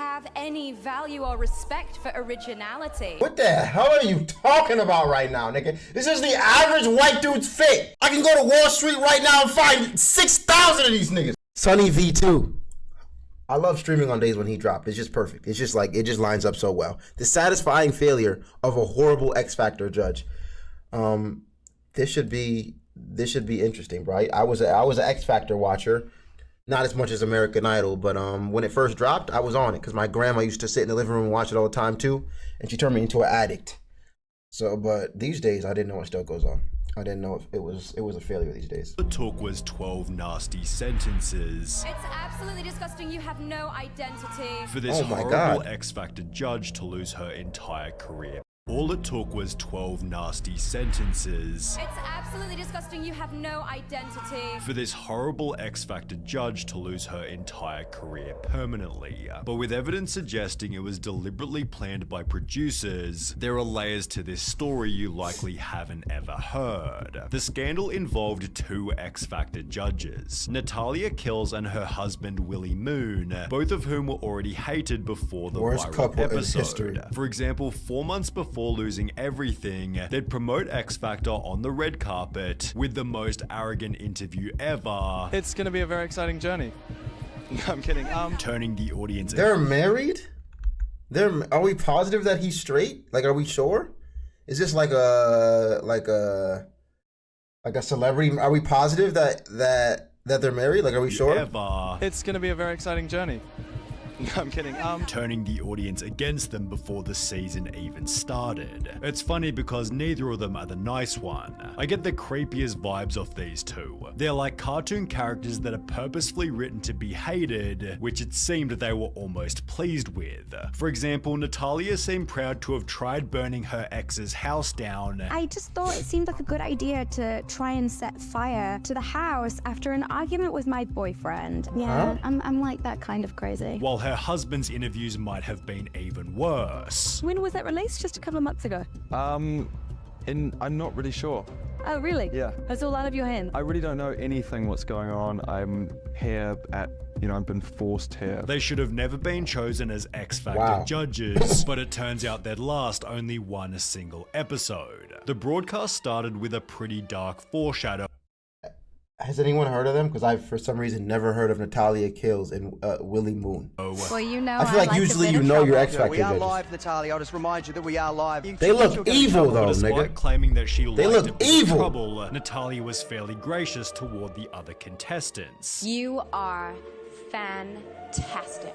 have any value or respect for originality. What the hell are you talking about right now, nigga? This is the average white dude's fit. I can go to Wall Street right now and find 6,000 of these niggas. Sunny V2. I love streaming on days when he dropped. It's just perfect. It's just like, it just lines up so well. The satisfying failure of a horrible X Factor judge. This should be interesting, right? I was an X Factor watcher, not as much as American Idol, but when it first dropped, I was on it because my grandma used to sit in the living room and watch it all the time too, and she turned me into an addict. So, but these days, I didn't know what still goes on. I didn't know if it was a failure these days. The talk was 12 nasty sentences. It's absolutely disgusting. You have no identity. For this horrible X Factor judge to lose her entire career. All it took was 12 nasty sentences. It's absolutely disgusting. You have no identity. For this horrible X Factor judge to lose her entire career permanently. But with evidence suggesting it was deliberately planned by producers, there are layers to this story you likely haven't ever heard. The scandal involved two X Factor judges, Natalia Kills and her husband Willie Moon, both of whom were already hated before the viral episode. For example, 4 months before losing everything, they'd promote X Factor on the red carpet with the most arrogant interview ever. It's gonna be a very exciting journey. I'm kidding. Turning the audience. They're married? Are we positive that he's straight? Like, are we sure? Is this like a celebrity? Are we positive that they're married? Like, are we sure? It's gonna be a very exciting journey. I'm kidding. Turning the audience against them before the season even started. It's funny because neither of them are the nice one. I get the creepiest vibes off these two. They're like cartoon characters that are purposefully written to be hated, which it seemed they were almost pleased with. For example, Natalia seemed proud to have tried burning her ex's house down. I just thought it seemed like a good idea to try and set fire to the house after an argument with my boyfriend. Yeah, I'm like that kind of crazy. While her husband's interviews might have been even worse. When was that released? Just a couple of months ago? I'm not really sure. Oh, really? Yeah. That's all out of your hands? I really don't know anything what's going on. I'm here at, I've been forced here. They should have never been chosen as X Factor judges, but it turns out they'd last only one single episode. The broadcast started with a pretty dark foreshadow. Has anyone heard of them? Because I've, for some reason, never heard of Natalia Kills and Willie Moon. Well, I feel like usually you know your X Factor We are judges. live, Natalia. I'll just remind you that we are live. They look evil though, Despite nigga. claiming that she They liked look a bit of evil. trouble, Natalia was fairly gracious toward the other contestants. You are fantastic.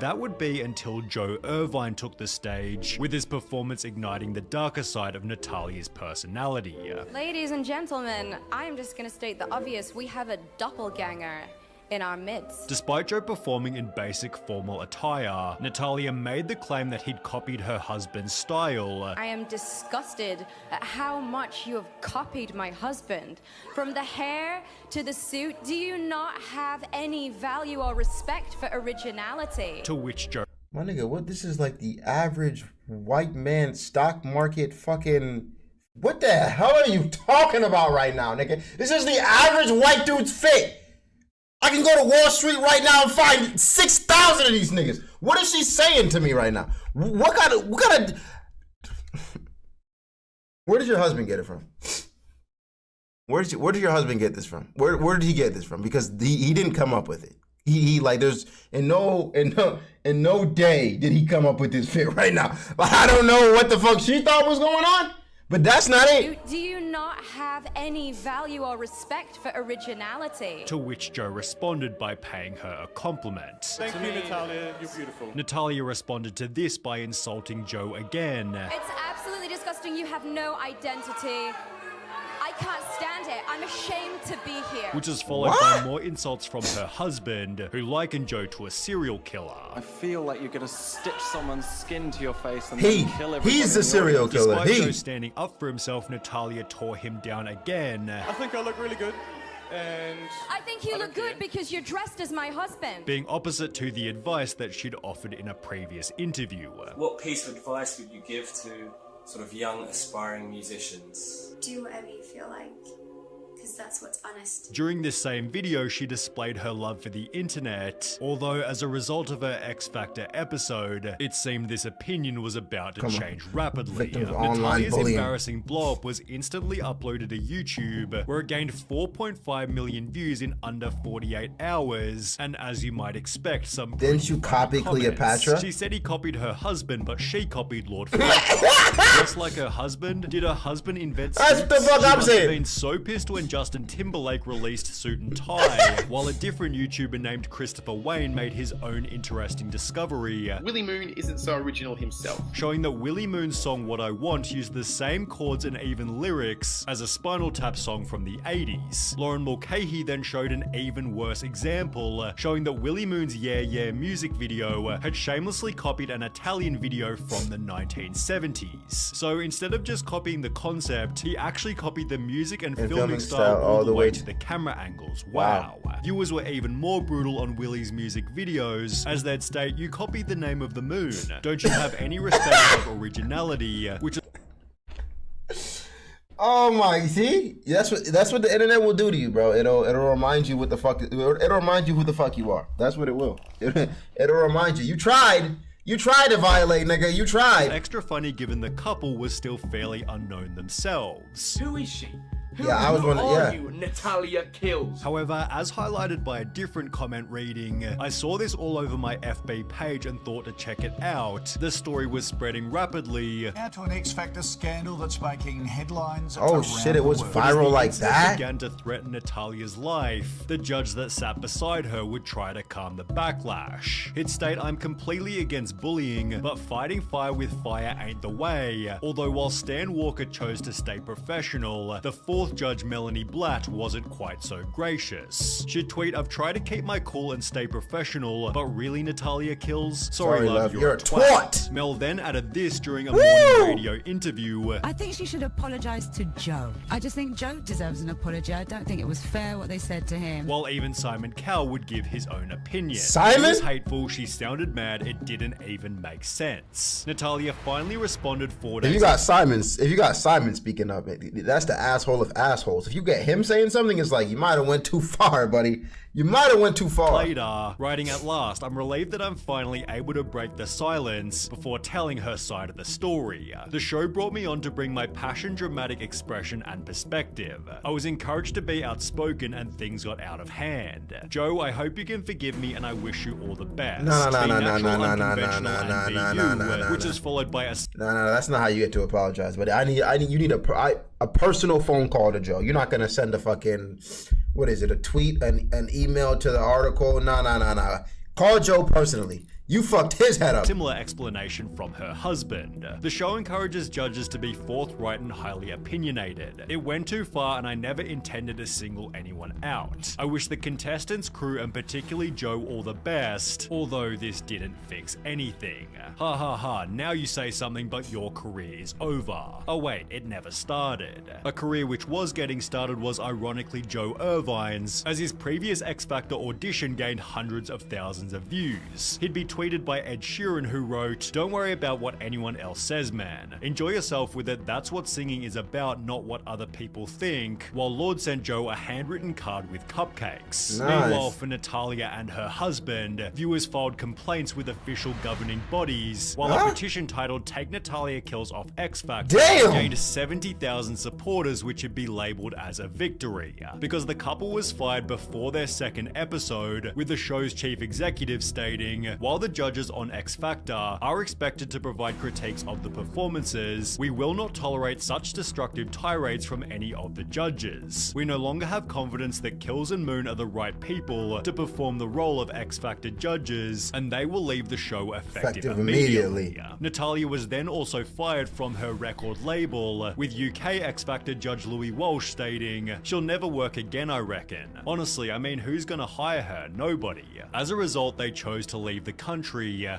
That would be until Joe Irvine took the stage, with his performance igniting the darker side of Natalia's personality. Ladies and gentlemen, I am just gonna state the obvious. We have a doppelganger in our midst. Despite Joe performing in basic formal attire, Natalia made the claim that he'd copied her husband's style. I am disgusted at how much you have copied my husband. From the hair to the suit, do you not have any value or respect for originality? To which Joe... My nigga, what? This is like the average white man stock market fucking... What the hell are you talking about right now, nigga? This is the average white dude's fit. I can go to Wall Street right now and find 6,000 of these niggas. What is she saying to me right now? What kind of... Where did your husband get it from? Where did your husband get this from? Where did he get this from? Because he didn't come up with it. He like, there's in no day did he come up with this fit right now. Like, I don't know what the fuck she thought was going on, but that's not it. Do you not have any value or respect for originality? To which Joe responded by paying her a compliment. Thank you, Natalia. You're beautiful. Natalia responded to this by insulting Joe again. It's absolutely disgusting. You have no identity. I can't stand it. I'm ashamed to be here. Which is followed by more insults from her husband, who likened Joe to a serial killer. I feel like you're gonna stitch someone's skin to your face and then kill everybody. He's the serial killer. Despite Joe standing up for himself, Natalia tore him down again. I think I look really good. And I think you look good because you're dressed as my husband. Being opposite to the advice that she'd offered in a previous interview. What piece of advice would you give to sort of young aspiring musicians? Do whatever you feel like, because that's what's honest. During this same video, she displayed her love for the internet, although as a result of her X Factor episode, it seemed this opinion was about to change rapidly. Natalia's embarrassing blow-up was instantly uploaded to YouTube, where it gained 4.5 million views in under 48 hours, and as you might expect, some Didn't you copy Cleopatra? She said he copied her husband, but she copied Lord Philip. Just like her husband, did her husband invent suits? That's the fuck I'm saying. She must have been so pissed when Justin Timberlake released Suit and Tie, while a different YouTuber named Christopher Wayne made his own interesting discovery. Willie Moon isn't so original himself. Showing that Willie Moon's song What I Want used the same chords and even lyrics as a Spinal Tap song from the 80s. Lauren Mulcahy then showed an even worse example, showing that Willie Moon's Yeah Yeah music video had shamelessly copied an Italian video from the 1970s. So instead of just copying the concept, he actually copied the music and filming style all the way to the camera angles. Wow. Viewers were even more brutal on Willie's music videos, as they'd state, "You copied the name of the moon. Don't you have any respect of originality?" Which Oh my, see? That's what the internet will do to you, bro. It'll remind you what the fuck. It'll remind you who the fuck you are. That's what it will. It'll remind you. You tried to violate, nigga. You tried. Extra funny given the couple was still fairly unknown themselves. Who is she? Who are you, Natalia Kills? However, as highlighted by a different comment reading, I saw this all over my FB page and thought to check it out. The story was spreading rapidly. Now to an X Factor scandal that's making headlines. Oh shit, it was viral like that? Began to threaten Natalia's life. The judge that sat beside her would try to calm the backlash. He'd state, "I'm completely against bullying, but fighting fire with fire ain't the way." Although while Stan Walker chose to stay professional, the fourth judge, Melanie Blatt, wasn't quite so gracious. She'd tweet, "I've tried to keep my cool and stay professional, but really, Natalia Kills? Sorry love, you're a twat." Mel then added this during a morning radio interview. "I think she should apologize to Joe. I just think Joe deserves an apology. I don't think it was fair what they said to him." While even Simon Cowell would give his own opinion. Simon? She was hateful, she sounded mad, it didn't even make sense. Natalia finally responded 4 days. If you got Simon speaking up, that's the asshole of assholes. If you get him saying something, it's like, you might have went too far, buddy. You might have went too far. Later, writing at last, "I'm relieved that I'm finally able to break the silence before telling her side of the story. The show brought me on to bring my passion, dramatic expression, and perspective. I was encouraged to be outspoken and things got out of hand. Joe, I hope you can forgive me and I wish you all the best. No, which is followed by a... No, that's not how you get to apologize, but you need a personal phone call to Joe. You're not gonna send a fucking, what is it, a tweet, an email to the article. No. Call Joe personally. You fucked his head up. Similar explanation from her husband. The show encourages judges to be forthright and highly opinionated. It went too far and I never intended to single anyone out. I wish the contestants, crew, and particularly Joe all the best, although this didn't fix anything. Ha ha ha, now you say something but your career is over. Oh wait, it never started. A career which was getting started was ironically Joe Irvine's, as his previous X Factor audition gained hundreds of thousands of views. He'd be tweeted by Ed Sheeran, who wrote, "Don't worry about what anyone else says, man. Enjoy yourself with it, that's what singing is about, not what other people think," while Lord sent Joe a handwritten card with cupcakes. Nice. Meanwhile, for Natalia and her husband, viewers filed complaints with official governing bodies, while a petition titled "Take Natalia Kills Off X Factor" gained 70,000 supporters, which would be labeled as a victory, because the couple was fired before their second episode, with the show's chief executive stating, "While the judges on X Factor are expected to provide critiques of the performances, we will not tolerate such destructive tirades from any of the judges. We no longer have confidence that Kills and Moon are the right people to perform the role of X Factor judges, and they will leave the show effective immediately." Natalia was then also fired from her record label, with UK X Factor judge Louis Walsh stating, "She'll never work again, I reckon. Honestly, I mean, who's gonna hire her? Nobody." As a result, they chose to leave the country,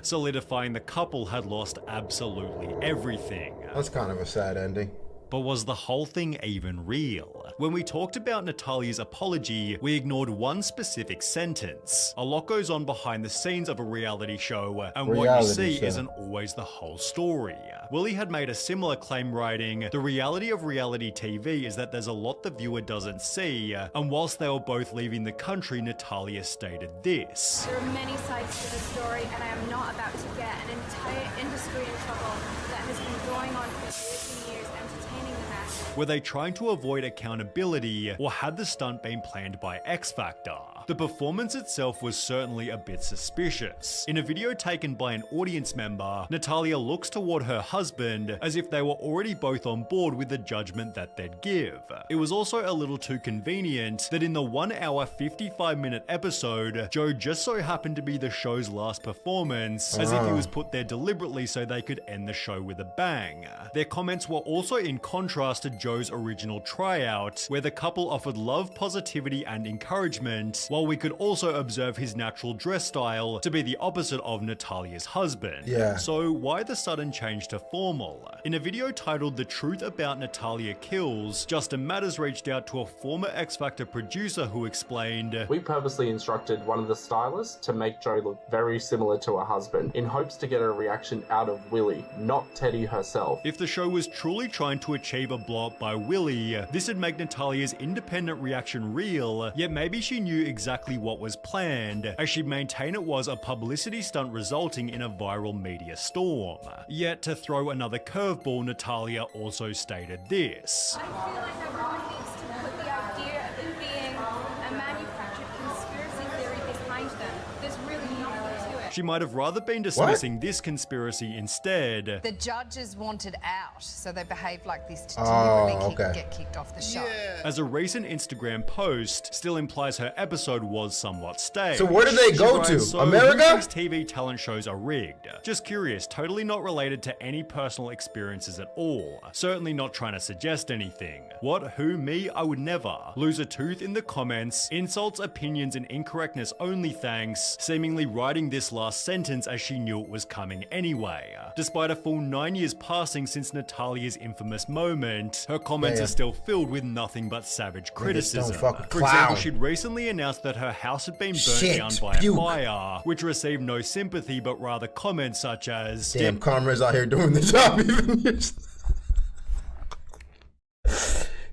solidifying the couple had lost absolutely everything. That's kind of a sad ending. But was the whole thing even real? When we talked about Natalia's apology, we ignored one specific sentence. A lot goes on behind the scenes of a reality show, and what you see isn't always the whole story. Willie had made a similar claim writing, "The reality of reality TV is that there's a lot the viewer doesn't see," and whilst they were both leaving the country, Natalia stated this. There are many sides to the story, and I am not about to get an entire industry in trouble that has been going on for years and years, entertaining the masses. Were they trying to avoid accountability, or had the stunt been planned by X Factor? The performance itself was certainly a bit suspicious. In a video taken by an audience member, Natalia looks toward her husband as if they were already both on board with the judgment that they'd give. It was also a little too convenient that in the 1 hour 55-minute episode, Joe just so happened to be the show's last performance, as if he was put there deliberately so they could end the show with a bang. Their comments were also in contrast to Joe's original tryout, where the couple offered love, positivity, and encouragement, while we could also observe his natural dress style to be the opposite of Natalia's husband. So why the sudden change to formal? In a video titled "The Truth About Natalia Kills," Justin Matters reached out to a former X Factor producer who explained, "We purposely instructed one of the stylists to make Joe look very similar to her husband, in hopes to get a reaction out of Willie, not Teddy herself." If the show was truly trying to achieve a blow up by Willie, this would make Natalia's independent reaction real, yet maybe she knew exactly what was planned, as she'd maintain it was a publicity stunt resulting in a viral media storm. Yet to throw another curveball, Natalia also stated this. I feel like everyone needs to put the idea of it being a manufactured conspiracy theory behind them. There's really nothing to it. She might have rather been dismissing this conspiracy instead. The judges wanted out, so they behaved like this to deliberately get kicked off the show. As a recent Instagram post still implies her episode was somewhat staged. So where did they go to? America? Who thinks TV talent shows are rigged? Just curious, totally not related to any personal experiences at all. Certainly not trying to suggest anything. What? Who? Me? I would never. Lose a tooth in the comments. Insults, opinions, and incorrectness only thanks. Seemingly writing this last sentence as she knew it was coming anyway. Despite a full 9 years passing since Natalia's infamous moment, her comments are still filled with nothing but savage criticism. For example, she'd recently announced that her house had been burnt down by a fire, which received no sympathy but rather comments such as, "Damn, Karma's out here doing the job even."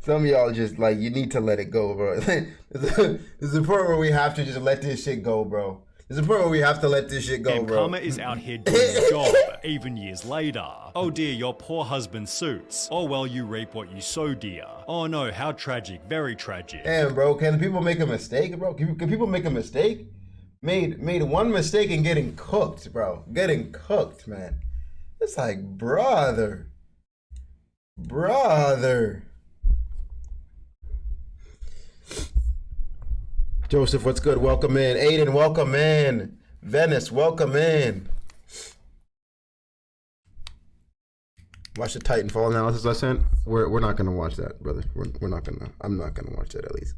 Some of y'all just like, you need to let it go, bro. There's a point where we have to just let this shit go, bro. There's a point where we have to let this shit go, bro. Karma is out here doing the job, even years later. Oh dear, your poor husband suits. Oh well, you reap what you sow, dear. Oh no, how tragic, very tragic. Damn, bro, can people make a mistake, bro? Can people make a mistake? Made one mistake in getting cooked, bro. Getting cooked, man. It's like, brother. Joseph, what's good? Welcome in. Aiden, welcome in. Venice, welcome in. Watch the Titanfall analysis I sent. We're not gonna watch that, brother. We're not gonna. I'm not gonna watch that at least.